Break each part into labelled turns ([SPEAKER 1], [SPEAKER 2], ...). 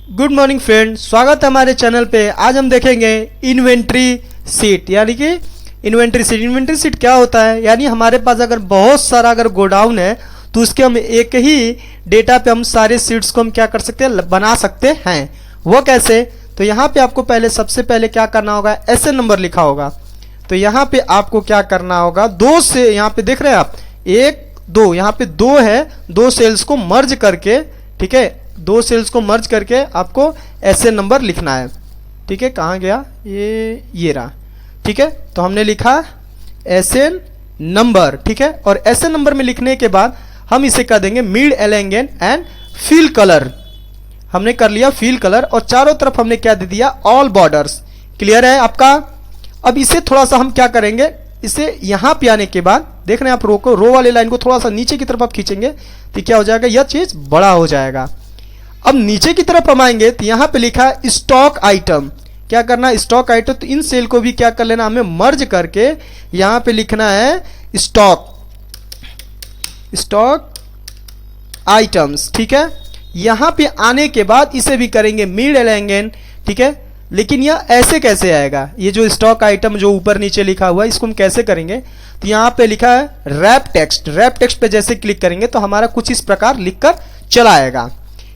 [SPEAKER 1] Good morning friend, स्वागत है हमारे चैनल पे। आज हम देखेंगे इन्वेंट्री सीट, यानी कि इन्वेंट्री सीट। इन्वेंट्री सीट क्या होता है? यानी हमारे पास अगर बहुत सारा अगर गोडाउन है तो उसके हम एक ही डेटा पे हम सारे सीट्स को हम क्या कर सकते हैं, बना सकते हैं। वो कैसे? तो यहाँ पे आपको सबसे पहले क्या करना होगा, एसएन नंबर लिखा होगा। तो यहाँ पे आपको क्या करना होगा, दो से यहाँ पे देख रहे हैं आप, एक दो, यहाँ पे दो है, दो सेल्स को मर्ज करके, ठीक है, दो सेल्स को मर्ज करके आपको एसएन नंबर लिखना है। ठीक है, कहाँ गया ये रहा। ठीक है, तो हमने लिखा एसएन नंबर। ठीक है, और एसएन नंबर में लिखने के बाद हम इसे कर देंगे mid elegant and fill colour. हमने कर लिया फिल कलर और चारों तरफ हमने क्या दे दिया, ऑल बॉर्डर्स। क्लियर है आपका? अब इसे थोड़ा सा हम क्या करेंगे, इसे यहां पे आने के बाद देख रहे हैं आप, रो वाले लाइन को थोड़ा सा नीचे की तरफ आप खींचेंगे तो क्या हो जाएगा, यह चीज बड़ा हो जाएगा। अब नीचे की तरफ हम आएंगे तो यहां पे लिखा है स्टॉक आइटम। क्या करना है, स्टॉक आइटम। तो इन सेल को भी क्या कर लेना, हमें मर्ज करके यहां पे लिखना है स्टॉक आइटम्स। ठीक है, यहां पे आने के बाद इसे भी करेंगे मिड एलिगेंट। ठीक है, लेकिन यह ऐसे कैसे आएगा, ये जो स्टॉक आइटम जो ऊपर नीचे लिखा हुआ है इसको हम कैसे करेंगे, तो यहां पे लिखा है रैप टेक्स्ट। रैप टेक्स्ट पे जैसे क्लिक करेंगे तो हमारा कुछ इस प्रकार लिखकर चला आएगा।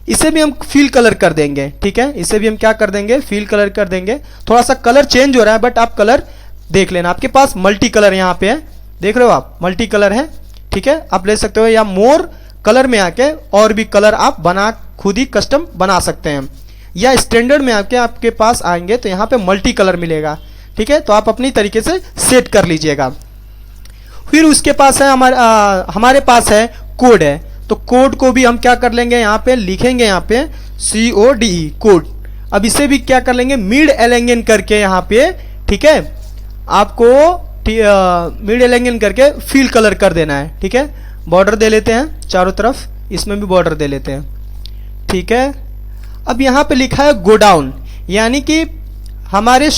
[SPEAKER 1] इसे भी हम फिल कलर कर देंगे। ठीक है, इसे भी हम क्या कर देंगे, फिल कलर कर देंगे। थोड़ा सा कलर चेंज हो रहा है बट आप कलर देख लेना, आपके पास मल्टी कलर यहाँ पे है, देख रहे हो आप, मल्टी कलर है। ठीक है, आप ले सकते हो, या मोर कलर में आके और भी कलर आप बना खुद ही कस्टम बना सकते हैं, या स्टैंडर्ड में आके आपके पास आएंगे तो यहाँ पे मल्टी कलर मिलेगा। ठीक है, तो आप अपनी तरीके से सेट कर लीजिएगा। फिर उसके पास है हमारे पास है कोड है, तो कोड को भी हम क्या कर लेंगे, यहाँ पे लिखेंगे, यहाँ पे CODE कोड। अब इसे भी क्या कर लेंगे, मिड एलिगेंट करके यहाँ पे, ठीक है, आपको मिड एलिगेंट करके फिल कलर कर देना है। ठीक है, बॉर्डर दे लेते हैं चारों तरफ, इसमें भी बॉर्डर दे लेते हैं। ठीक है, अब यहाँ पे लिखा है गोडाउन, यानी कि हमारे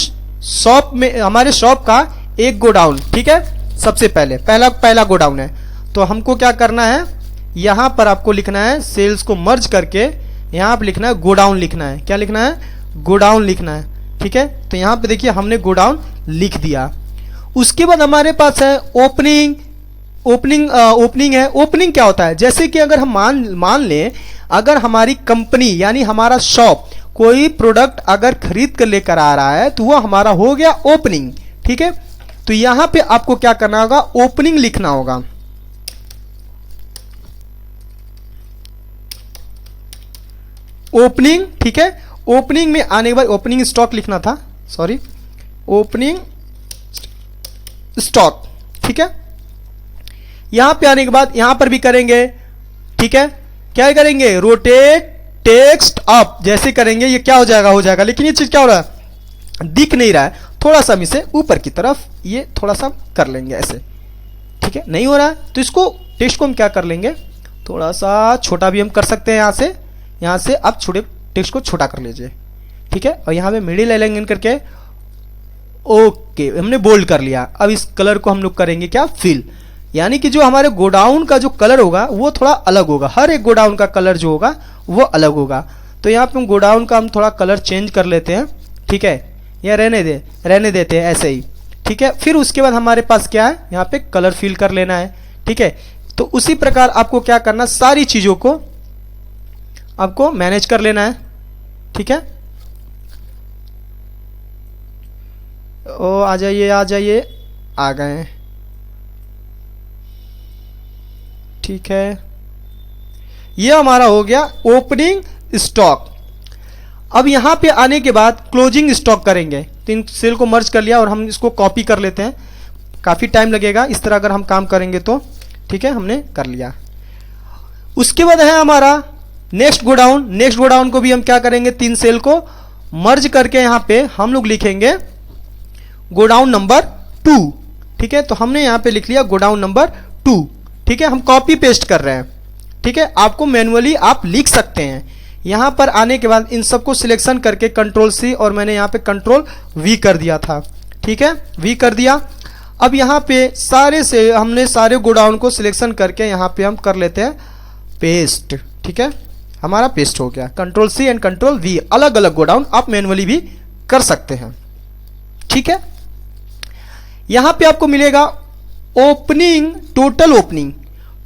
[SPEAKER 1] शॉप का एक गोडाउन। ठीक है, सबसे पहला गोडाउन है, तो हमको क्या करना है, यहां पर आपको लिखना है सेल्स को मर्ज करके यहां पर लिखना है गोडाउन लिखना है। क्या लिखना है, गोडाउन लिखना है। ठीक है, तो यहां पे देखिए हमने गोडाउन लिख दिया। उसके बाद हमारे पास है ओपनिंग है। ओपनिंग क्या होता है, जैसे कि अगर हम मान लें, अगर हमारी कंपनी यानी हमारा शॉप कोई प्रोडक्ट अगर खरीद कर लेकर आ रहा है तो वह हमारा हो गया ओपनिंग। ठीक है, तो यहां पे आपको क्या करना होगा, ओपनिंग लिखना होगा। ओपनिंग, ठीक है, ओपनिंग में आने के बाद ओपनिंग स्टॉक लिखना था, सॉरी, ओपनिंग स्टॉक। ठीक है, यहां पे आने के बाद यहां पर भी करेंगे। ठीक है, क्या करेंगे, रोटेट टेक्स्ट अप, जैसे करेंगे ये क्या हो जाएगा, लेकिन ये चीज क्या हो रहा है, दिख नहीं रहा है। थोड़ा सा हम इसे ऊपर की तरफ ये थोड़ा सा कर लेंगे ऐसे। ठीक है, नहीं हो रहा है तो इसको टेक्स्ट को हम क्या कर लेंगे, थोड़ा सा छोटा भी हम कर सकते हैं। यहां से आप छोटे टेक्स्ट को छोटा कर लीजिए। ठीक है, और यहां पे मिडिल एलिगेंट करके ओके हमने बोल्ड कर लिया। अब इस कलर को हम लोग करेंगे क्या, फिल, यानी कि जो हमारे गोडाउन का जो कलर होगा वो थोड़ा अलग होगा, हर एक गोडाउन का कलर जो होगा वो अलग होगा। तो यहाँ पे हम गोडाउन का हम थोड़ा कलर चेंज कर लेते हैं। ठीक है, या रहने देते हैं ऐसे ही। ठीक है, फिर उसके बाद हमारे पास क्या है, यहाँ पे कलर फिल कर लेना है। ठीक है, तो उसी प्रकार आपको क्या करना, सारी चीजों को आपको मैनेज कर लेना है। ठीक है, ओ आ जाइए आ गए। ठीक है, ये हमारा हो गया ओपनिंग स्टॉक। अब यहां पे आने के बाद क्लोजिंग स्टॉक करेंगे, तो इन सेल को मर्ज कर लिया और हम इसको कॉपी कर लेते हैं, काफी टाइम लगेगा इस तरह अगर हम काम करेंगे तो। ठीक है, हमने कर लिया। उसके बाद है हमारा नेक्स्ट गोडाउन को भी हम क्या करेंगे, तीन सेल को मर्ज करके यहां पे हम लोग लिखेंगे गोडाउन नंबर 2। ठीक है, तो हमने यहां पे लिख लिया गोडाउन नंबर 2। ठीक है, हम कॉपी पेस्ट कर रहे हैं। ठीक है, आपको मैनुअली आप लिख सकते हैं। यहां पर आने के बाद इन सबको सिलेक्शन करके Ctrl+C और मैंने यहां पे Ctrl+V कर दिया था। ठीक है, V कर दिया। अब यहां पे हमने सारे गोडाउन को सिलेक्शन करके यहां पे हम कर लेते हैं पेस्ट। ठीक है, हमारा पेस्ट हो गया। Control C and control V, अलग अलग गोडाउन आप मैनुअली भी कर सकते हैं। ठीक है, यहां पे आपको मिलेगा opening, total opening.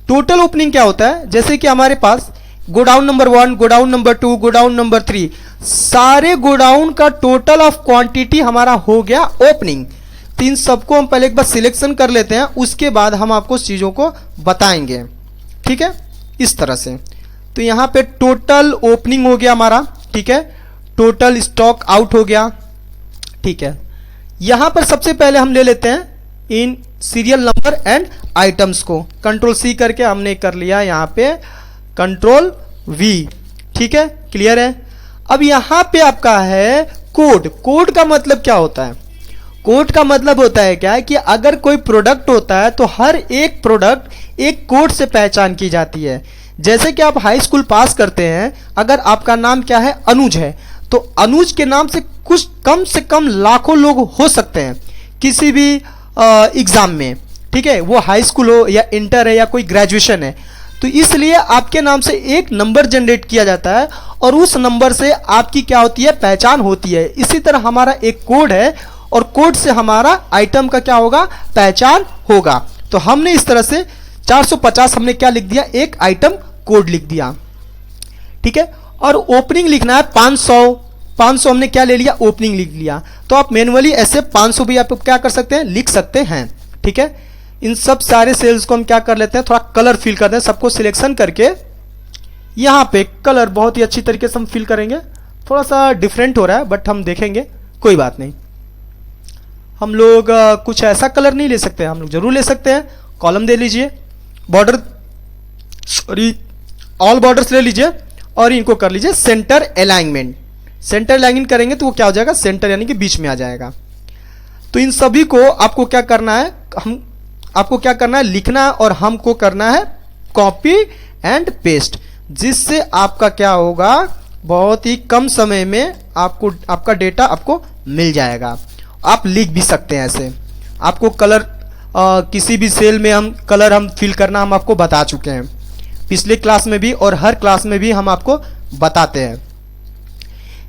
[SPEAKER 1] Total opening क्या होता है, जैसे कि हमारे पास godown number 1, godown number 2, godown number 3, सारे गोडाउन का टोटल ऑफ क्वांटिटी हमारा हो गया ओपनिंग। तो इन सबको हम पहले एक बार सिलेक्शन कर लेते हैं, उसके बाद हम आपको उस चीज़ों को बताएंगे। ठीक है, इस तरह से। तो यहाँ पे टोटल ओपनिंग हो गया हमारा। ठीक है, टोटल स्टॉक आउट हो गया। ठीक है, यहाँ पर सबसे पहले हम ले लेते हैं in serial number and items को। कंट्रोल सी करके हमने कर लिया यहाँ पे कंट्रोल वी। ठीक है, क्लियर है। अब यहाँ पे आपका है कोड। कोड का मतलब क्या होता है, कोड का मतलब होता है क्या है कि अगर कोई प्रोडक्ट होता है तो हर एक प्रोडक्ट एक कोड से पहचान की जाती है। जैसे कि आप हाई स्कूल पास करते हैं, अगर आपका नाम क्या है, अनुज है, तो अनुज के नाम से कुछ कम से कम लाखों लोग हो सकते हैं किसी भी एग्जाम में। ठीक है, वो हाई स्कूल हो या इंटर है या कोई ग्रेजुएशन है, तो इसलिए आपके नाम से एक नंबर जनरेट किया जाता है और उस नंबर से आपकी क्या होती है, पहचान होती है। इसी तरह हमारा एक कोड है और कोड से हमारा आइटम का क्या होगा, पहचान होगा। तो हमने इस तरह से 450 हमने क्या लिख दिया, एक आइटम कोड लिख दिया। ठीक है, और ओपनिंग लिखना है 500 हमने क्या ले लिया, ओपनिंग लिख लिया। तो आप मैनुअली ऐसे 500 भी आप क्या कर सकते हैं, लिख सकते हैं। ठीक है, इन सब सारे सेल्स को हम क्या कर लेते हैं, थोड़ा कलर फिल करते हैं। सबको सिलेक्शन करके यहाँ पे कलर बहुत ही अच्छी तरीके से हम फिल करेंगे। थोड़ा सा डिफरेंट हो रहा है बट हम देखेंगे, कोई बात नहीं। हम लोग कुछ ऐसा कलर नहीं ले सकते, हम लोग जरूर ले सकते हैं। कॉलम दे लीजिए, बॉर्डर सॉरी ऑल बॉर्डर्स ले लीजिए और इनको कर लीजिए सेंटर अलाइनमेंट। सेंटर अलाइनमेंट करेंगे तो वो क्या हो जाएगा, सेंटर यानी कि बीच में आ जाएगा। तो इन सभी को आपको क्या करना है, आपको क्या करना है, लिखना है और हमको करना है कॉपी एंड पेस्ट, जिससे आपका क्या होगा, बहुत ही कम समय में आपको आपका डेटा आपको मिल जाएगा। आप लिख भी सकते हैं ऐसे। आपको कलर किसी भी सेल में हम कलर हम फिल करना हम आपको बता चुके हैं पिछले क्लास में भी, और हर क्लास में भी हम आपको बताते हैं।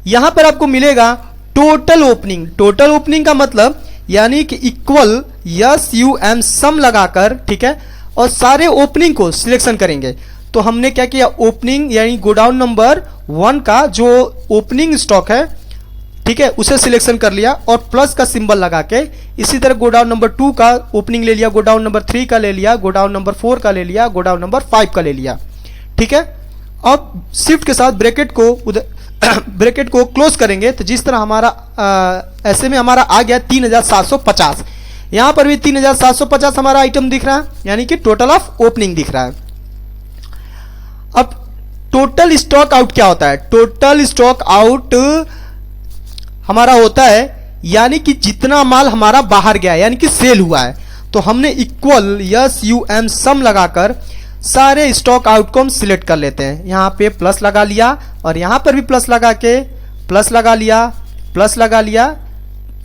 [SPEAKER 1] यहां पर आपको मिलेगा टोटल ओपनिंग। टोटल ओपनिंग का मतलब यानी कि इक्वल SUM सम लगाकर, ठीक है, और सारे ओपनिंग को सिलेक्शन करेंगे। तो हमने क्या किया, ओपनिंग यानी गोडाउन नंबर 1 का जो ओपनिंग स्टॉक है, ठीक है, उसे सिलेक्शन कर लिया और प्लस का सिंबल लगा के। इसी तरह गोडाउन नंबर 2 का ओपनिंग ले लिया, गोडाउन नंबर 3 का ले लिया, गोडाउन नंबर 4 का ले लिया, गोडाउन नंबर 5 का ले लिया। ठीक है, अब शिफ्ट के साथ ब्रैकेट को क्लोज करेंगे तो जिस तरह हमारा ऐसे में हमारा आ गया 3750। यहां पर भी 3750 हमारा आइटम दिख रहा है, यानी कि टोटल ऑफ ओपनिंग दिख रहा है। अब टोटल स्टॉक आउट क्या होता है, टोटल स्टॉक आउट हमारा होता है यानी कि जितना माल हमारा बाहर गया है, यानी कि सेल हुआ है। तो हमने इक्वल SUM सम लगाकर सारे स्टॉक आउट को हम सिलेक्ट कर लेते हैं। यहाँ पे प्लस लगा लिया और यहाँ पर भी प्लस लगा के प्लस लगा लिया, प्लस लगा लिया।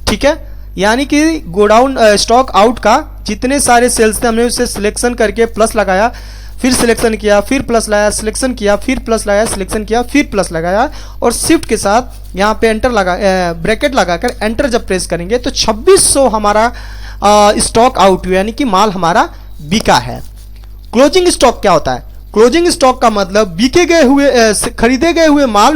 [SPEAKER 1] ठीक है, यानी कि गोडाउन स्टॉक आउट का जितने सारे सेल्स थे हमने उसे सिलेक्शन करके प्लस लगाया, फिर सिलेक्शन किया, फिर प्लस लगाया, सिलेक्शन किया, फिर प्लस लगाया, सिलेक्शन किया, फिर प्लस लगाया और शिफ्ट के साथ यहाँ पे एंटर लगा ब्रैकेट लगाकर एंटर जब प्रेस करेंगे तो 2600 हमारा स्टॉक आउट हुआ, यानी कि माल हमारा बिका है। क्लोजिंग स्टॉक क्या होता है, क्लोजिंग स्टॉक का मतलब बिके गए हुए खरीदे गए हुए माल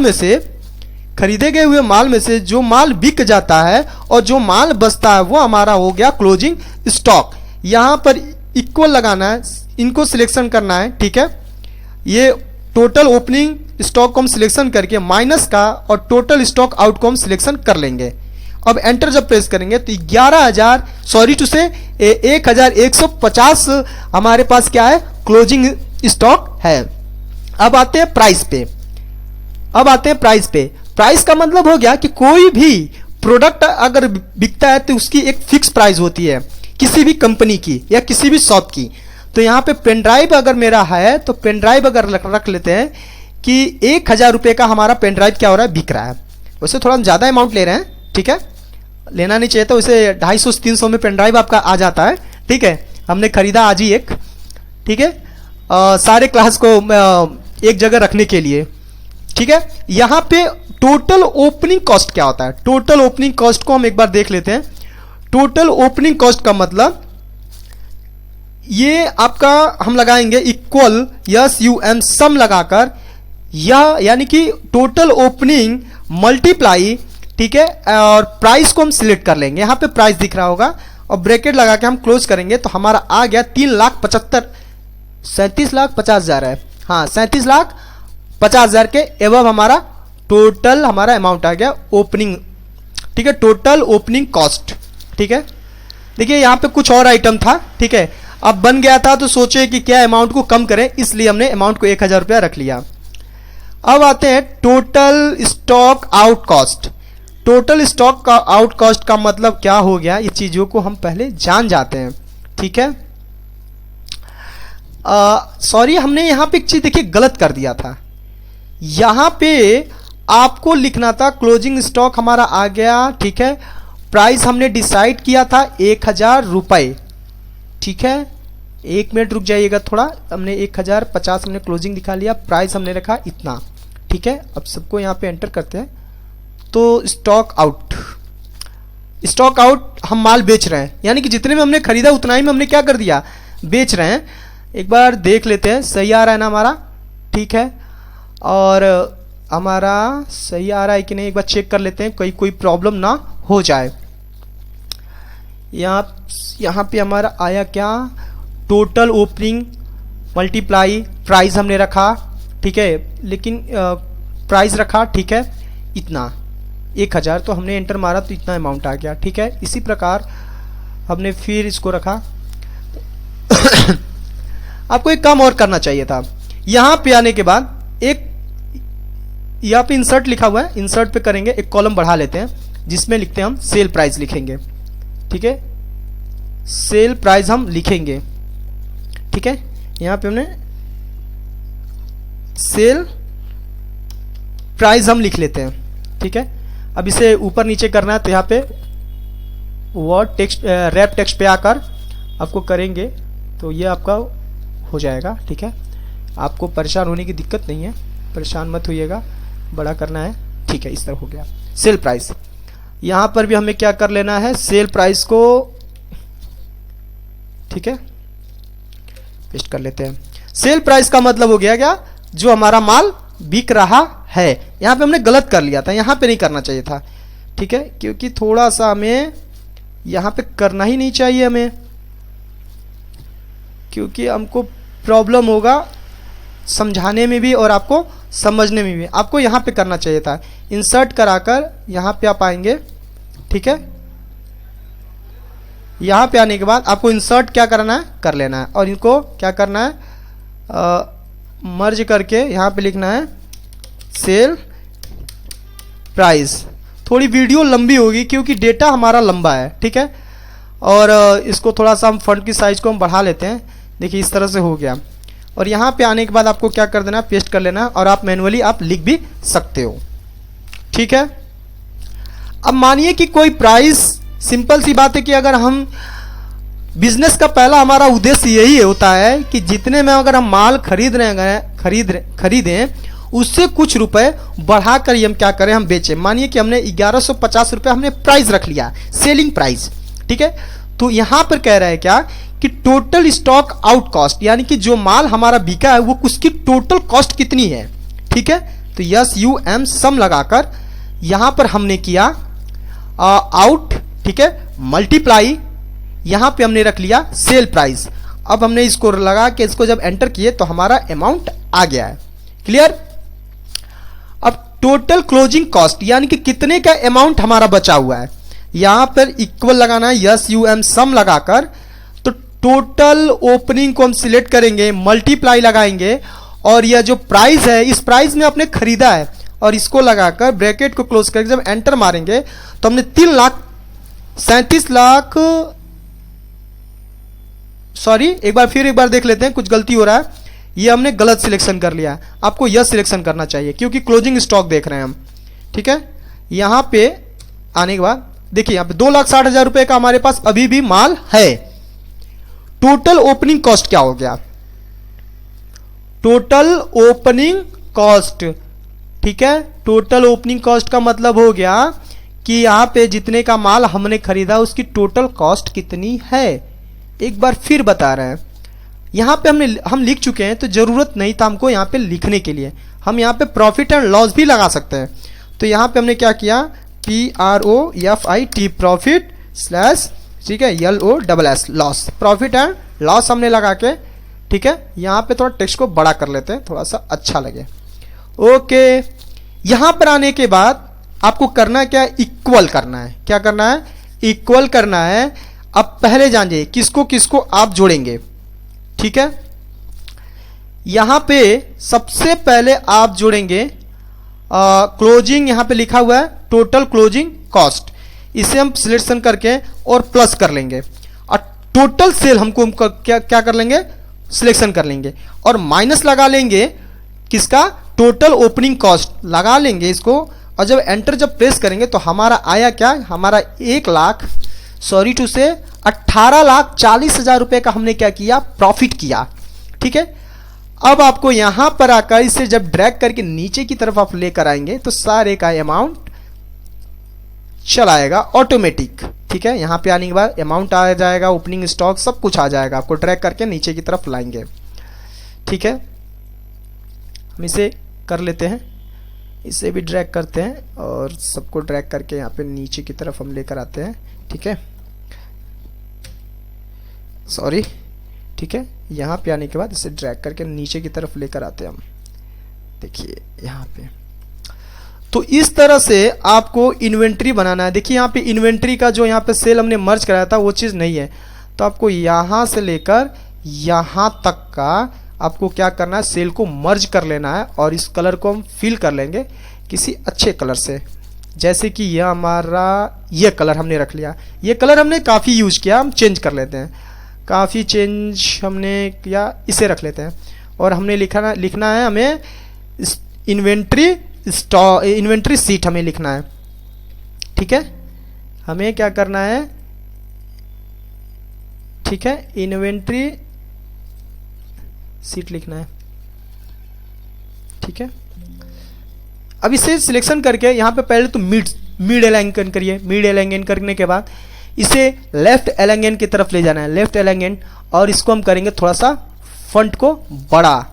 [SPEAKER 1] में से जो माल बिक जाता है और जो माल बचता है वो हमारा हो गया क्लोजिंग स्टॉक। यहां पर इक्वल लगाना है, इनको सिलेक्शन करना है। ठीक है, ये टोटल ओपनिंग स्टॉक को हम सिलेक्शन करके माइनस का और टोटल स्टॉक आउट को हम सिलेक्शन कर लेंगे। अब एंटर जब प्रेस करेंगे तो 1150 हमारे पास क्या है, क्लोजिंग स्टॉक है। अब आते हैं प्राइस पे। प्राइस का मतलब हो गया कि कोई भी प्रोडक्ट अगर बिकता है तो उसकी एक फिक्स प्राइस होती है, किसी भी कंपनी की या किसी भी शॉप की। तो यहाँ पे पेन ड्राइव अगर मेरा है तो पेन ड्राइव अगर रख लेते हैं कि 1000 रुपये का हमारा पेन ड्राइव क्या हो रहा है, बिक रहा है। वैसे थोड़ा हम ज़्यादा अमाउंट ले रहे हैं, ठीक है, लेना नहीं चाहिए था। वैसे 250-300 में पेन ड्राइव आपका आ जाता है। ठीक है, हमने खरीदा आज ही एक। ठीक है, सारे क्लास को एक जगह रखने के लिए। ठीक है, यहां पे टोटल ओपनिंग कॉस्ट क्या होता है? टोटल ओपनिंग कॉस्ट को हम एक बार देख लेते हैं। टोटल ओपनिंग कॉस्ट का मतलब ये आपका हम लगाएंगे इक्वल SUM सम लगाकर, यह यानी कि टोटल ओपनिंग मल्टीप्लाई, ठीक है, और प्राइस को हम सिलेक्ट कर लेंगे। यहां पे प्राइस दिख रहा होगा और ब्रैकेट लगा के हम क्लोज करेंगे तो हमारा आ गया 37,50,000 है। हाँ, 37,50,000 के एवं हमारा टोटल हमारा अमाउंट आ गया ओपनिंग, ठीक है, टोटल ओपनिंग कॉस्ट। ठीक है, देखिए यहां पे कुछ और आइटम था, ठीक है, अब बन गया था तो सोचे कि क्या अमाउंट को कम करें, इसलिए हमने अमाउंट को 1,000 रुपया रख लिया। अब आते हैं total stock out cost. Total stock का आउट कॉस्ट का मतलब क्या हो गया, ये चीजों को हम पहले जान जाते हैं। ठीक है, सॉरी, हमने यहां पे एक चीज देखिए गलत कर दिया था। यहां पे आपको लिखना था क्लोजिंग स्टॉक हमारा आ गया, ठीक है, प्राइस हमने डिसाइड किया था 1,000 रुपए। ठीक है, 1 मिनट रुक जाइएगा थोड़ा, हमने 1,050 हमने क्लोजिंग दिखा लिया, प्राइस हमने रखा इतना। ठीक है, अब सबको यहां पे एंटर करते हैं। तो स्टॉक आउट, स्टॉक आउट हम माल बेच रहे हैं, यानी कि जितने में हमने खरीदा उतना ही में हमने क्या कर दिया, बेच रहे हैं। एक बार देख लेते हैं सही आ रहा है ना हमारा, ठीक है, और हमारा सही आ रहा है कि नहीं एक बार चेक कर लेते हैं, कोई प्रॉब्लम ना हो जाए। यहाँ पे हमारा आया क्या, टोटल ओपनिंग मल्टीप्लाई प्राइस हमने रखा, ठीक है, लेकिन प्राइस रखा, ठीक है, इतना 1,000, तो हमने एंटर मारा तो इतना अमाउंट आ गया। ठीक है, इसी प्रकार हमने फिर इसको रखा। आपको एक काम और करना चाहिए था, यहां पे आने के बाद एक यहाँ पे इंसर्ट लिखा हुआ है, इंसर्ट पे करेंगे, एक कॉलम बढ़ा लेते हैं जिसमें लिखते हैं हम सेल प्राइस लिखेंगे। ठीक है, सेल प्राइस हम लिखेंगे। ठीक है, यहां पे हमने सेल प्राइस हम लिख लेते हैं। ठीक है, अब इसे ऊपर नीचे करना है तो यहाँ पे वर्ड टेक्स्ट रैप टेक्स्ट पे आकर आपको करेंगे तो ये आपका हो जाएगा। ठीक है, आपको परेशान होने की दिक्कत नहीं है, परेशान मत होइएगा, बड़ा करना है। ठीक है, इस तरह हो गया सेल प्राइस। यहाँ पर भी हमें क्या कर लेना है, सेल प्राइस को, ठीक है, पेस्ट कर लेते हैं। सेल प्राइस का मतलब हो गया क्या, जो हमारा माल बिक रहा है। यहाँ पे हमने गलत कर लिया था, यहाँ पे नहीं करना चाहिए था। ठीक है, क्योंकि थोड़ा सा हमें यहाँ पे करना ही नहीं चाहिए हमें, क्योंकि हमको प्रॉब्लम होगा समझाने में भी और आपको समझने में भी। आपको यहाँ पे करना चाहिए था, इंसर्ट कराकर यहाँ पे आप आएंगे। ठीक है, यहाँ पे आने के बाद आपको इंसर्ट क्या करना है, कर लेना है, और इनको क्या करना है, मर्ज करके यहाँ पे लिखना है सेल प्राइस। थोड़ी वीडियो लंबी होगी क्योंकि डेटा हमारा लंबा है। ठीक है, और इसको थोड़ा सा हम फंड की साइज को हम बढ़ा लेते हैं। देखिए इस तरह से हो गया, और यहाँ पे आने के बाद आपको क्या कर देना, पेस्ट कर लेना, और आप मैन्युअली आप लिख भी सकते हो। ठीक है, अब मानिए कि कोई प्राइस, सिंपल सी बात है कि अगर हम बिजनेस का पहला हमारा उद्देश्य यही होता है कि जितने में अगर हम माल खरीदें उससे कुछ रुपए बढ़ाकर हम क्या करें, हम बेचें। मानिए कि हमने 1150 रुपये हमने प्राइस रख लिया, सेलिंग प्राइस। ठीक है, तो यहां पर कह रहा है क्या कि टोटल स्टॉक आउट कॉस्ट, यानी कि जो माल हमारा बिका है वो उसकी टोटल कॉस्ट कितनी है। ठीक है, तो SUM सम लगाकर यहां पर हमने किया आउट, ठीक है, मल्टीप्लाई, यहां पे हमने रख लिया सेल प्राइस। अब हमने इसको लगा के इसको जब एंटर किए तो हमारा अमाउंट आ गया है। क्लियर। अब टोटल क्लोजिंग कॉस्ट, यानी कि कितने का अमाउंट हमारा बचा हुआ है, यहां पर इक्वल लगाना है, SUM सम लगाकर। तो टोटल ओपनिंग को हम सिलेक्ट करेंगे, मल्टीप्लाई लगाएंगे, और यह जो प्राइस है, इस प्राइस में आपने खरीदा है, और इसको लगाकर ब्रैकेट को क्लोज करके जब एंटर मारेंगे तो हमने 3,37,00,000, सॉरी एक बार देख लेते हैं, कुछ गलती हो रहा है, ये हमने गलत सिलेक्शन कर लिया है। आपको यह सिलेक्शन करना चाहिए क्योंकि क्लोजिंग स्टॉक देख रहे हैं हम। ठीक है, यहां पे आने के बाद देखिए यहां पे 2,60,000 रुपए का हमारे पास अभी भी माल है। टोटल ओपनिंग कॉस्ट क्या हो गया, टोटल ओपनिंग कॉस्ट, ठीक है। टोटल ओपनिंग कॉस्ट का मतलब हो गया कि यहाँ पे जितने का माल हमने खरीदा उसकी टोटल कॉस्ट कितनी है। एक बार फिर बता रहे हैं, यहाँ पे हम लिख चुके हैं तो ज़रूरत नहीं था हमको यहाँ पे लिखने के लिए। हम यहाँ पे प्रॉफिट एंड लॉस भी लगा सकते हैं। तो यहाँ पे हमने क्या किया, PROFIT प्रॉफिट स्लैश, ठीक है, LOSS loss, profit and loss हमने लगा के, ठीक है। यहाँ पे थोड़ा टेक्स्ट को बड़ा कर लेते हैं, थोड़ा सा अच्छा लगे। ओके, यहाँ पर आने के बाद आपको करना क्या है, इक्वल करना है। क्या करना है, इक्वल करना है। अब पहले जानिए किसको किसको आप जोड़ेंगे, ठीक है। यहां पे सबसे पहले आप जोड़ेंगे क्लोजिंग, यहां पे लिखा हुआ है टोटल क्लोजिंग कॉस्ट, इसे हम सिलेक्शन करके और प्लस कर लेंगे। और टोटल सेल हमको क्या कर लेंगे, सिलेक्शन कर लेंगे और माइनस लगा लेंगे किसका, टोटल ओपनिंग कॉस्ट लगा लेंगे इसको। और जब एंटर जब प्रेस करेंगे तो हमारा आया क्या, हमारा 18,40,000 रुपए का हमने क्या किया, प्रॉफिट किया, ठीक है। अब आपको यहां पर आकर इसे जब ड्रैग करके नीचे की तरफ आप लेकर आएंगे तो सारे का अमाउंट चलाएगा ऑटोमेटिक, ठीक है। यहां पे आने के बाद अमाउंट आ जाएगा, ओपनिंग स्टॉक सब कुछ आ जाएगा। आपको ड्रैग करके नीचे की तरफ लाएंगे, ठीक है। हम इसे कर लेते हैं, इसे भी ड्रैग करते हैं और सबको ड्रैग करके यहाँ पे नीचे की तरफ हम लेकर आते हैं, ठीक है, सॉरी, ठीक है। यहाँ पे आने के बाद इसे ड्रैग करके नीचे की तरफ लेकर आते हैं हम, देखिए यहाँ पे। तो इस तरह से आपको इन्वेंट्री बनाना है। देखिए यहाँ पे इन्वेंट्री का जो यहाँ पे सेल हमने मर्ज कराया था वो चीज़ नहीं है, तो आपको यहाँ से लेकर यहाँ तक का आपको क्या करना है, सेल को मर्ज कर लेना है। और इस कलर को हम फिल कर लेंगे किसी अच्छे कलर से, जैसे कि यह हमारा ये कलर हमने रख लिया। ये कलर हमने काफ़ी यूज किया, हम चेंज कर लेते हैं, काफ़ी चेंज हमने किया, इसे रख लेते हैं। और हमने लिखना है हमें इन्वेंट्री सीट हमें लिखना है, ठीक है। हमें क्या करना है, ठीक है, इन्वेंट्री सीट लिखना है, ठीक है। अब इसे सिलेक्शन करके यहाँ पे पहले तो मिड एलाइन करिए। मिड एलाइन करने के बाद इसे लेफ्ट एलाइन की तरफ ले जाना है, लेफ्ट एलाइन। और इसको हम करेंगे थोड़ा सा फंट को बड़ा,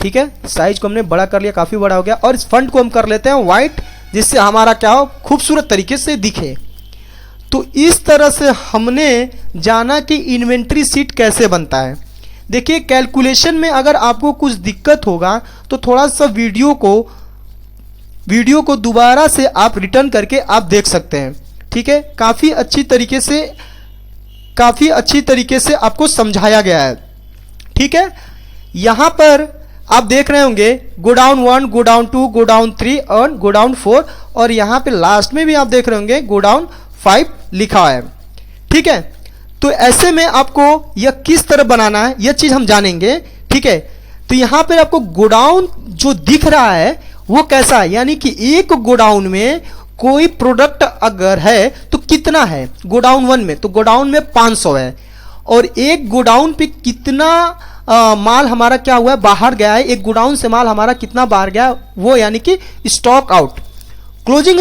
[SPEAKER 1] ठीक है, साइज को हमने बड़ा कर लिया, काफ़ी बड़ा हो गया। और इस फंट को हम कर लेते हैं वाइट, जिससे हमारा क्या हो, खूबसूरत तरीके से दिखे। तो इस तरह से हमने जाना कि इन्वेंट्री सीट कैसे बनता है। देखिए कैलकुलेशन में अगर आपको कुछ दिक्कत होगा तो थोड़ा सा वीडियो को दोबारा से आप रिटर्न करके आप देख सकते हैं, ठीक है। काफ़ी अच्छी तरीके से आपको समझाया गया है, ठीक है। यहां पर आप देख रहे होंगे गोडाउन 1, गोडाउन 2, गोडाउन 3 और गोडाउन 4, और यहां पे लास्ट में भी आप देख रहे होंगे गोडाउन 5 लिखा है, ठीक है। तो ऐसे में आपको यह किस तरह बनाना है यह चीज हम जानेंगे, ठीक है। तो यहां पर आपको गोडाउन जो दिख रहा है वो कैसा है, यानी कि एक गोडाउन में कोई प्रोडक्ट अगर है तो कितना है, गोडाउन 1 में तो गोडाउन में 500 है, और एक गोडाउन पे कितना माल हमारा क्या हुआ है, बाहर गया है, एक गोडाउन से माल हमारा कितना बाहर गया, वो यानी कि स्टॉक आउट। क्लोजिंग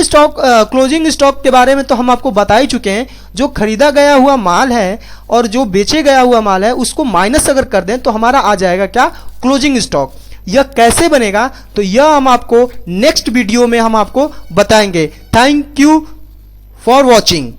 [SPEAKER 1] स्टॉक के बारे में तो हम आपको बता ही चुके हैं। जो खरीदा गया हुआ माल है और जो बेचे गया हुआ माल है उसको माइनस अगर कर दें तो हमारा आ जाएगा क्या, क्लोजिंग स्टॉक। यह कैसे बनेगा तो यह हम आपको नेक्स्ट वीडियो में हम आपको बताएंगे। Thank you for watching.